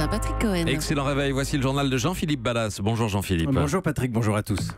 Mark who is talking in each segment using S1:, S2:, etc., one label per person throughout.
S1: matin, Patrick Cohen.
S2: Excellent réveil, voici le journal de Jean-Philippe Ballas. Bonjour Jean-Philippe.
S3: Bonjour Patrick, bonjour à tous.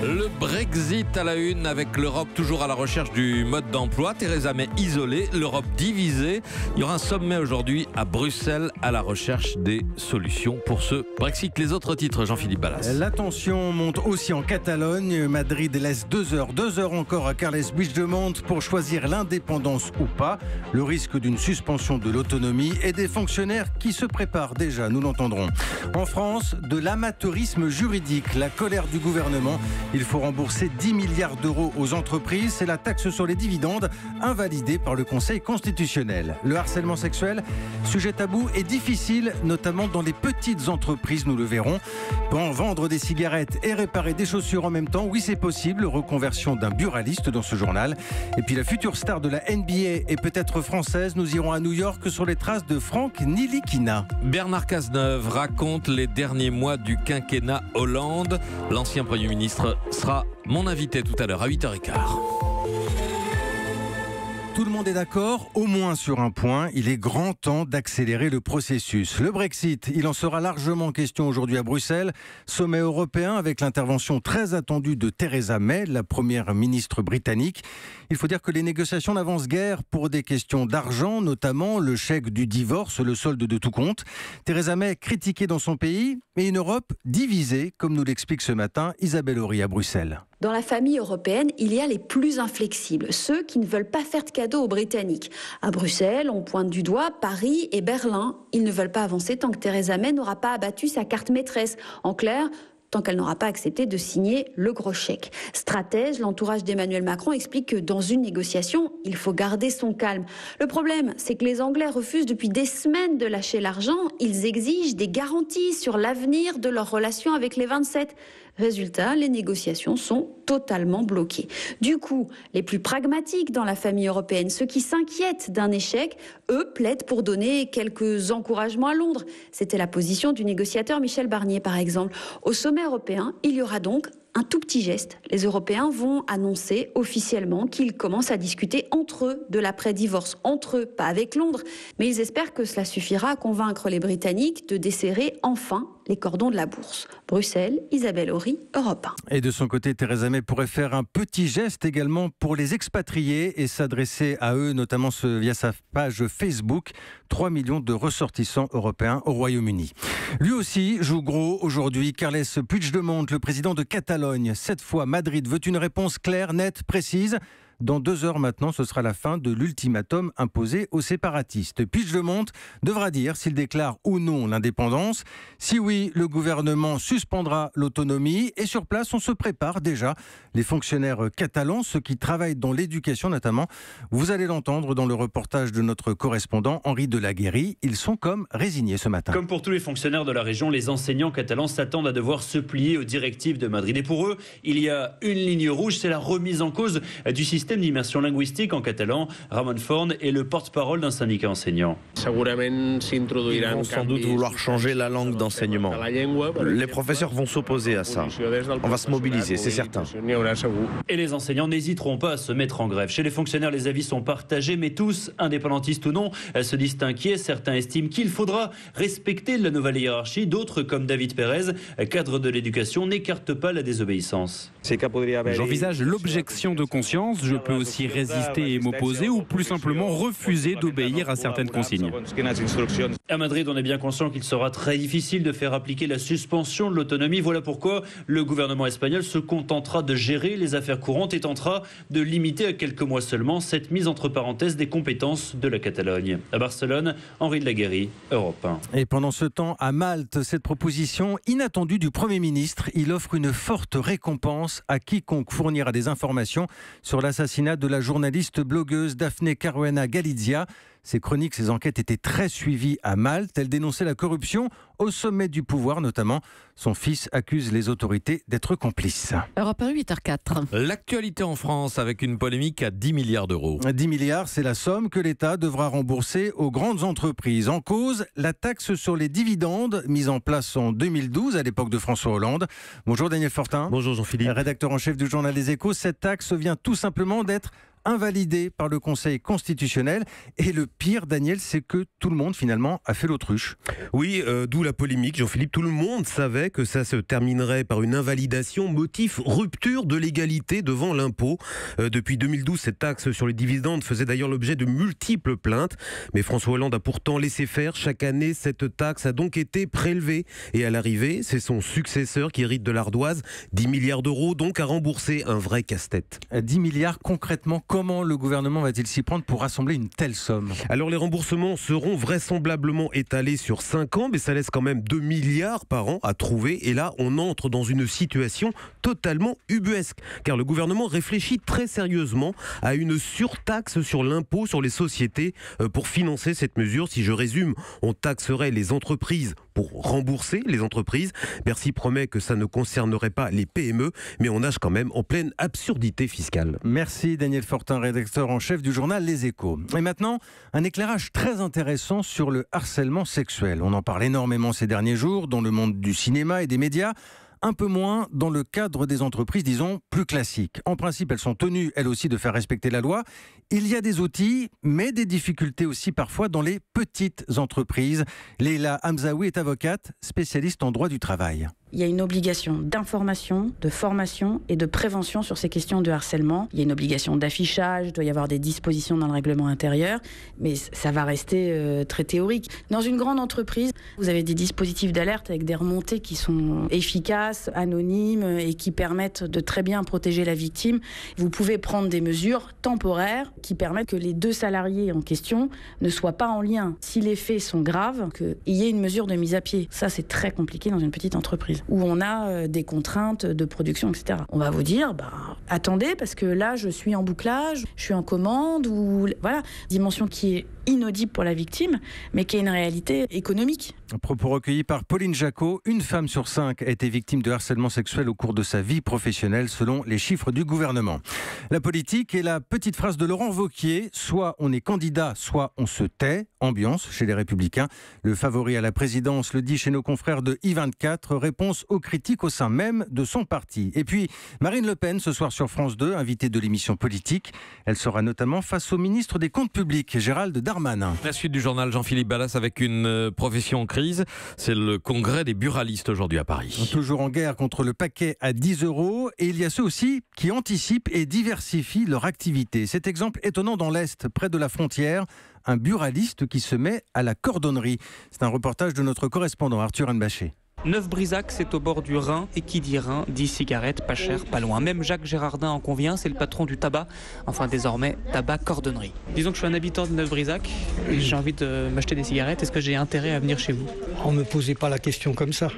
S2: Le Brexit à la une, avec l'Europe toujours à la recherche du mode d'emploi. Theresa May isolée, l'Europe divisée. Il y aura un sommet aujourd'hui à Bruxelles à la recherche des solutions pour ce Brexit. Les autres titres, Jean-Philippe Ballas.
S3: La tension monte aussi en Catalogne. Madrid laisse 2 heures encore à Carles Puigdemont pour choisir l'indépendance ou pas. Le risque d'une suspension de l'autonomie et des fonctionnaires qui se préparent déjà, nous l'entendrons. En France, de l'amateurisme juridique, la colère du gouvernement. Il faut rembourser 10 milliards d'euros aux entreprises. C'est la taxe sur les dividendes invalidée par le Conseil constitutionnel. Le harcèlement sexuel, sujet tabou et difficile, notamment dans les petites entreprises, nous le verrons. Vendre des cigarettes et réparer des chaussures en même temps, oui c'est possible. Reconversion d'un buraliste dans ce journal. Et puis la future star de la NBA est peut-être française. Nous irons à New York sur les traces de Franck Nilikina.
S2: Bernard Cazeneuve raconte les derniers mois du quinquennat Hollande. L'ancien Premier ministre sera mon invité tout à l'heure à 8h15.
S3: Tout le monde est d'accord, au moins sur un point, il est grand temps d'accélérer le processus. Le Brexit, il en sera largement question aujourd'hui à Bruxelles. Sommet européen avec l'intervention très attendue de Theresa May, la première ministre britannique. Il faut dire que les négociations n'avancent guère pour des questions d'argent, notamment le chèque du divorce, le solde de tout compte. Theresa May critiquée dans son pays, mais une Europe divisée, comme nous l'explique ce matin Isabelle Horry à Bruxelles.
S4: Dans la famille européenne, il y a les plus inflexibles, ceux qui ne veulent pas faire de cadeaux aux Britanniques. À Bruxelles, on pointe du doigt Paris et Berlin. Ils ne veulent pas avancer tant que Theresa May n'aura pas abattu sa carte maîtresse. En clair, tant qu'elle n'aura pas accepté de signer le gros chèque. Stratège, l'entourage d'Emmanuel Macron explique que dans une négociation, il faut garder son calme. Le problème, c'est que les Anglais refusent depuis des semaines de lâcher l'argent. Ils exigent des garanties sur l'avenir de leur relation avec les 27. Résultat, les négociations sont totalement bloquées. Du coup, les plus pragmatiques dans la famille européenne, ceux qui s'inquiètent d'un échec, eux plaident pour donner quelques encouragements à Londres. C'était la position du négociateur Michel Barnier, par exemple. Au sommet européen, il y aura donc un tout petit geste. Les Européens vont annoncer officiellement qu'ils commencent à discuter entre eux de l'après-divorce. Entre eux, pas avec Londres. Mais ils espèrent que cela suffira à convaincre les Britanniques de desserrer enfin les cordons de la bourse. Bruxelles, Isabelle Horry, Europe 1.
S3: Et de son côté, Theresa May pourrait faire un petit geste également pour les expatriés et s'adresser à eux, notamment via sa page Facebook. 3 millions de ressortissants européens au Royaume-Uni. Lui aussi joue gros aujourd'hui. Carles Puigdemont, le président de Catalogne. Cette fois, Madrid veut une réponse claire, nette, précise. Dans 2 heures maintenant, ce sera la fin de l'ultimatum imposé aux séparatistes. Puigdemont devra dire s'il déclare ou non l'indépendance. Si oui, le gouvernement suspendra l'autonomie et sur place, on se prépare déjà. Les fonctionnaires catalans, ceux qui travaillent dans l'éducation notamment, vous allez l'entendre dans le reportage de notre correspondant Henri Delaguérie. Ils sont comme résignés ce matin.
S5: Comme pour tous les fonctionnaires de la région, les enseignants catalans s'attendent à devoir se plier aux directives de Madrid. Et pour eux, il y a une ligne rouge, c'est la remise en cause du système d'immersion linguistique en catalan. Ramon Forn est le porte-parole d'un syndicat enseignant.
S6: Ils vont sans doute vouloir changer la langue d'enseignement. Les professeurs vont s'opposer à ça. On va se mobiliser, c'est certain.
S5: Et les enseignants n'hésiteront pas à se mettre en grève. Chez les fonctionnaires, les avis sont partagés, mais tous, indépendantistes ou non, se disent inquiets. Certains estiment qu'il faudra respecter la nouvelle hiérarchie. D'autres, comme David Pérez, cadre de l'éducation, n'écartent pas la désobéissance.
S7: J'envisage l'objection de conscience. Je peux aussi résister et m'opposer ou plus simplement refuser d'obéir à certaines consignes.
S5: À Madrid, on est bien conscient qu'il sera très difficile de faire appliquer la suspension de l'autonomie. Voilà pourquoi le gouvernement espagnol se contentera de gérer les affaires courantes et tentera de limiter à quelques mois seulement cette mise entre parenthèses des compétences de la Catalogne. À Barcelone, Henri Delaguérie, Europe 1.
S3: Et pendant ce temps, à Malte, cette proposition inattendue du Premier ministre, il offre une forte récompense à quiconque fournira des informations sur l'assassinat de la journaliste blogueuse Daphne Caruana Galizia. Ses chroniques, ses enquêtes étaient très suivies à Malte. Elle dénonçait la corruption au sommet du pouvoir, notamment. Son fils accuse les autorités d'être complices.
S1: Europe 1, 8h04.
S2: L'actualité en France avec une polémique à 10 milliards d'euros.
S3: 10 milliards, c'est la somme que l'État devra rembourser aux grandes entreprises. En cause, la taxe sur les dividendes, mise en place en 2012 à l'époque de François Hollande. Bonjour Daniel Fortin.
S8: Bonjour Jean-Philippe.
S3: Rédacteur en chef du journal Les Échos. Cette taxe vient tout simplement d'être invalidé par le Conseil constitutionnel. Et le pire, Daniel, c'est que tout le monde finalement a fait l'autruche.
S1: Oui, d'où la polémique, Jean-Philippe. Tout le monde savait que ça se terminerait par une invalidation, motif rupture de l'égalité devant l'impôt. Depuis 2012, cette taxe sur les dividendes faisait d'ailleurs l'objet de multiples plaintes. Mais François Hollande a pourtant laissé faire. Chaque année, cette taxe a donc été prélevée. Et à l'arrivée, c'est son successeur qui hérite de l'ardoise. 10 milliards d'euros donc à rembourser, un vrai casse-tête.
S3: 10 milliards, concrètement, comment le gouvernement va-t-il s'y prendre pour rassembler une telle somme ?
S1: Alors les remboursements seront vraisemblablement étalés sur 5 ans, mais ça laisse quand même 2 milliards par an à trouver. Et là, on entre dans une situation totalement ubuesque, car le gouvernement réfléchit très sérieusement à une surtaxe sur l'impôt sur les sociétés pour financer cette mesure. Si je résume, on taxerait les entreprises pour rembourser les entreprises. Bercy promet que ça ne concernerait pas les PME, mais on nage quand même en pleine absurdité fiscale.
S3: Merci Daniel Fortin, rédacteur en chef du journal Les Échos. Et maintenant, un éclairage très intéressant sur le harcèlement sexuel. On en parle énormément ces derniers jours dans le monde du cinéma et des médias. Un peu moins dans le cadre des entreprises, disons, plus classiques. En principe, elles sont tenues, elles aussi, de faire respecter la loi. Il y a des outils, mais des difficultés aussi parfois dans les petites entreprises. Leila Hamzaoui est avocate, spécialiste en droit du travail.
S8: Il y a une obligation d'information, de formation et de prévention sur ces questions de harcèlement. Il y a une obligation d'affichage, il doit y avoir des dispositions dans le règlement intérieur, mais ça va rester très théorique. Dans une grande entreprise, vous avez des dispositifs d'alerte avec des remontées qui sont efficaces, anonymes et qui permettent de très bien protéger la victime. Vous pouvez prendre des mesures temporaires qui permettent que les deux salariés en question ne soient pas en lien. Si les faits sont graves, qu'il y ait une mesure de mise à pied. Ça, c'est très compliqué dans une petite entreprise où on a des contraintes de production, etc. On va vous dire, attendez, parce que là, je suis en bouclage, je suis en commande, ou voilà, dimension qui est inaudible pour la victime, mais qui est une réalité économique.
S3: Propos recueillis par Pauline Jacot, une femme sur 5 a été victime de harcèlement sexuel au cours de sa vie professionnelle, selon les chiffres du gouvernement. La politique et la petite phrase de Laurent Wauquiez, soit on est candidat, soit on se tait. Ambiance chez les Républicains. Le favori à la présidence le dit chez nos confrères de I24, réponse aux critiques au sein même de son parti. Et puis, Marine Le Pen, ce soir sur France 2, invitée de l'émission Politique. Elle sera notamment face au ministre des Comptes Publics, Gérald Darmanin.
S2: La suite du journal, Jean-Philippe Ballas avec une profession en crise. C'est le congrès des buralistes aujourd'hui à Paris.
S3: Toujours en guerre contre le paquet à 10 €. Et il y a ceux aussi qui anticipent et diversifient leur activité. Cet exemple étonnant dans l'Est, près de la frontière, un buraliste qui se met à la cordonnerie. C'est un reportage de notre correspondant Arthur Anbaché.
S9: Neuf-Brisac, c'est au bord du Rhin, et qui dit Rhin dit cigarettes, pas cher, pas loin. Même Jacques Gérardin en convient, c'est le patron du tabac, enfin désormais tabac cordonnerie. Disons que je suis un habitant de Neuf-Brisac, et j'ai envie de m'acheter des cigarettes, est-ce que j'ai intérêt à venir chez vous?
S10: On ne me posait pas la question comme ça,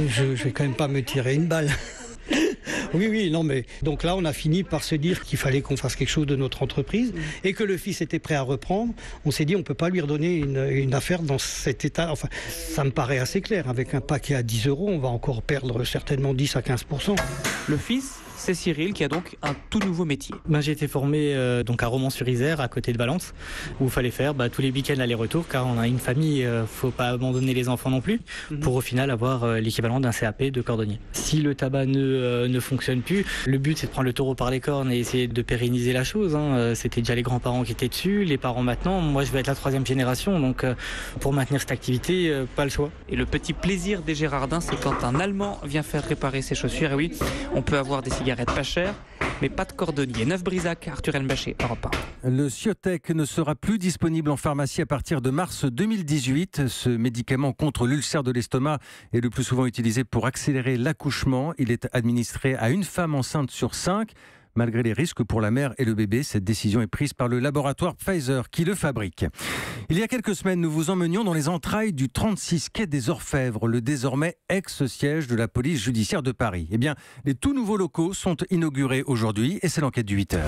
S10: je vais quand même pas me tirer une balle. Oui, non, mais donc là, on a fini par se dire qu'il fallait qu'on fasse quelque chose de notre entreprise et que le fils était prêt à reprendre. On s'est dit, on ne peut pas lui redonner une affaire dans cet état. Enfin, ça me paraît assez clair. Avec un paquet à 10 €, on va encore perdre certainement 10 à 15%.
S9: Le fils, c'est Cyril qui a donc un tout nouveau métier.
S11: J'ai été formé donc à Romans-sur-Isère, à côté de Valence, où il fallait faire tous les week-ends aller-retour, car on a une famille, il ne faut pas abandonner les enfants non plus, pour au final avoir l'équivalent d'un CAP de cordonnier. Si le tabac ne fonctionne plus, le but c'est de prendre le taureau par les cornes et essayer de pérenniser la chose. C'était déjà les grands-parents qui étaient dessus, les parents maintenant, moi je vais être la 3e génération, donc pour maintenir cette activité, pas le choix.
S9: Et le petit plaisir des Gérardins, c'est quand un Allemand vient faire réparer ses chaussures, et oui, on peut avoir des cigarettes pas chères, mais pas de cordonnier. Neuf-Brisac, Arthur Elmbaché, Europe
S3: 1. Le Ciotec ne sera plus disponible en pharmacie à partir de mars 2018. Ce médicament contre l'ulcère de l'estomac est le plus souvent utilisé pour accélérer l'accouchement. Il est administré à une femme enceinte sur 5. Malgré les risques pour la mère et le bébé, cette décision est prise par le laboratoire Pfizer qui le fabrique. Il y a quelques semaines, nous vous emmenions dans les entrailles du 36 quai des Orfèvres, le désormais ex-siège de la police judiciaire de Paris. Eh bien, les tout nouveaux locaux sont inaugurés aujourd'hui et c'est l'enquête du 8h.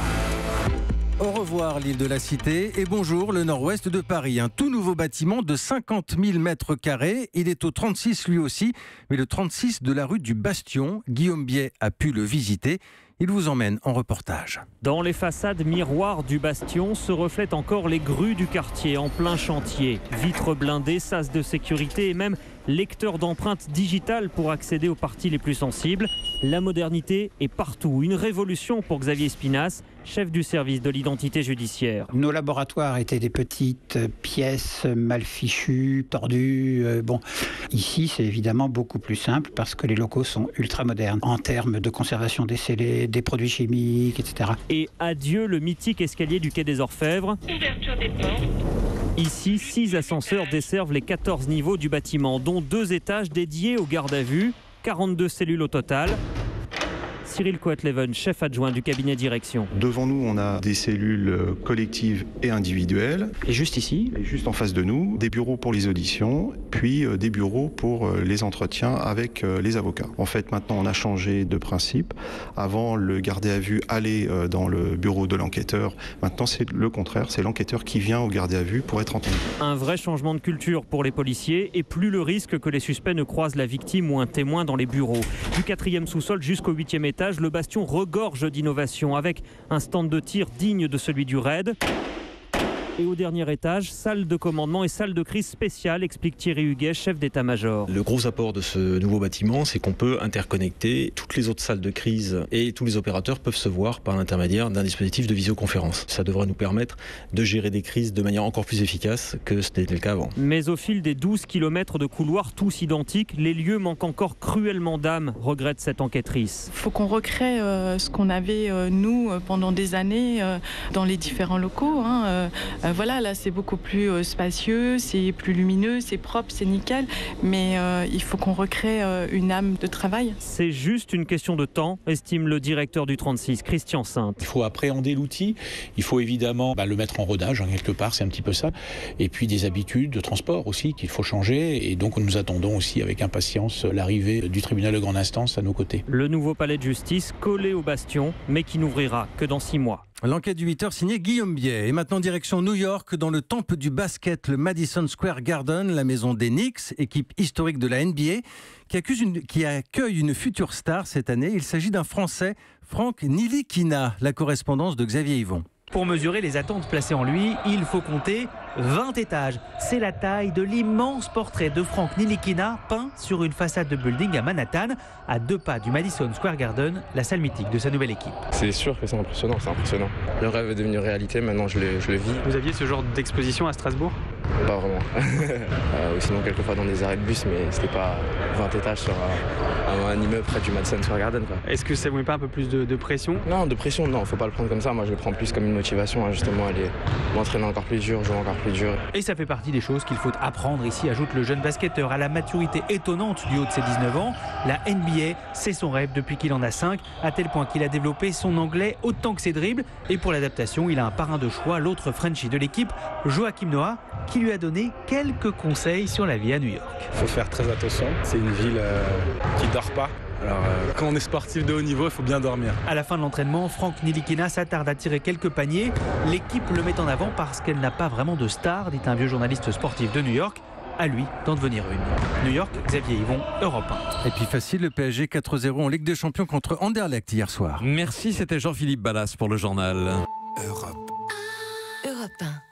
S3: Au revoir l'île de la Cité et bonjour le nord-ouest de Paris. Un tout nouveau bâtiment de 50 000 mètres carrés. Il est au 36 lui aussi, mais le 36 de la rue du Bastion. Guillaume Biet a pu le visiter. Il vous emmène en reportage.
S12: Dans les façades miroirs du Bastion se reflètent encore les grues du quartier en plein chantier. Vitres blindées, sas de sécurité et même lecteur d'empreintes digitales pour accéder aux parties les plus sensibles. La modernité est partout. Une révolution pour Xavier Spinas, chef du service de l'identité judiciaire.
S13: Nos laboratoires étaient des petites pièces mal fichues, tordues. Ici, c'est évidemment beaucoup plus simple parce que les locaux sont ultra modernes en termes de conservation des scellés, des produits chimiques, etc.
S12: Et adieu le mythique escalier du quai des Orfèvres.
S14: Ouverture des portes.
S12: Ici, 6 ascenseurs desservent les 14 niveaux du bâtiment, dont 2 étages dédiés aux gardes à vue, 42 cellules au total. Cyril Coetleven, chef adjoint du cabinet direction.
S15: Devant nous, on a des cellules collectives et individuelles.
S11: Et juste ici ?
S15: Et juste en face de nous, des bureaux pour les auditions, puis des bureaux pour les entretiens avec les avocats. En fait, maintenant, on a changé de principe. Avant, le gardé à vue allait dans le bureau de l'enquêteur. Maintenant, c'est le contraire. C'est l'enquêteur qui vient au gardé à vue pour être entendu.
S12: Un vrai changement de culture pour les policiers et plus le risque que les suspects ne croisent la victime ou un témoin dans les bureaux. Du 4e sous-sol jusqu'au 8e étage, le bastion regorge d'innovation avec un stand de tir digne de celui du RAID. Et au dernier étage, salle de commandement et salle de crise spéciale, explique Thierry Huguet, chef d'état-major.
S16: Le gros apport de ce nouveau bâtiment, c'est qu'on peut interconnecter toutes les autres salles de crise et tous les opérateurs peuvent se voir par l'intermédiaire d'un dispositif de visioconférence. Ça devrait nous permettre de gérer des crises de manière encore plus efficace que ce n'était le cas avant.
S12: Mais au fil des 12 km de couloirs tous identiques, les lieux manquent encore cruellement d'âme, regrette cette enquêtrice.
S17: Il faut qu'on recrée ce qu'on avait, nous, pendant des années, dans les différents locaux. Voilà, là c'est beaucoup plus spacieux, c'est plus lumineux, c'est propre, c'est nickel, mais il faut qu'on recrée une âme de travail.
S12: C'est juste une question de temps, estime le directeur du 36, Christian Sainte.
S18: Il faut appréhender l'outil, il faut évidemment le mettre en rodage, quelque part, c'est un petit peu ça, et puis des habitudes de transport aussi qu'il faut changer, et donc nous attendons aussi avec impatience l'arrivée du tribunal de grande instance à nos côtés.
S12: Le nouveau palais de justice collé au bastion, mais qui n'ouvrira que dans 6 mois.
S3: L'enquête du 8h signée Guillaume Biet. Et maintenant direction New York, dans le temple du basket, le Madison Square Garden, la maison des Knicks, équipe historique de la NBA, qui accueille une future star cette année. Il s'agit d'un Français, Franck Ntilikina, la correspondance de Xavier Yvon.
S19: Pour mesurer les attentes placées en lui, il faut compter 20 étages. C'est la taille de l'immense portrait de Franck Ntilikina peint sur une façade de building à Manhattan, à 2 pas du Madison Square Garden, la salle mythique de sa nouvelle équipe.
S20: C'est sûr que c'est impressionnant. Le rêve est devenu réalité, maintenant je le vis.
S9: Vous aviez ce genre d'exposition à Strasbourg ?
S20: Pas vraiment. Sinon quelquefois dans des arrêts de bus, mais c'était pas 20 étages sur un immeuble près du Madison Square Garden.
S9: Est-ce que ça vous met pas un peu plus de pression ?
S20: Non, de pression, non, faut pas le prendre comme ça. Moi je le prends plus comme une motivation, justement, aller m'entraîner encore plus dur, jouer encore plus dur.
S19: Et ça fait partie des choses qu'il faut apprendre ici, ajoute le jeune basketteur à la maturité étonnante du haut de ses 19 ans. La NBA, c'est son rêve depuis qu'il en a 5, à tel point qu'il a développé son anglais autant que ses dribbles. Et pour l'adaptation, il a un parrain de choix, l'autre Frenchie de l'équipe, Joachim Noah, qui lui a donné quelques conseils sur la vie à New York.
S21: Il faut faire très attention, c'est une ville qui ne dort pas. Alors, quand on est sportif de haut niveau, il faut bien dormir.
S19: À la fin de l'entraînement, Franck Ntilikina s'attarde à tirer quelques paniers. L'équipe le met en avant parce qu'elle n'a pas vraiment de star, dit un vieux journaliste sportif de New York. À lui d'en devenir une. New York, Xavier Yvon, Europe 1.
S3: Et puis facile, le PSG 4-0 en Ligue des Champions contre Anderlecht hier soir.
S2: Merci, c'était Jean-Philippe Ballas pour le journal.
S22: Europe 1.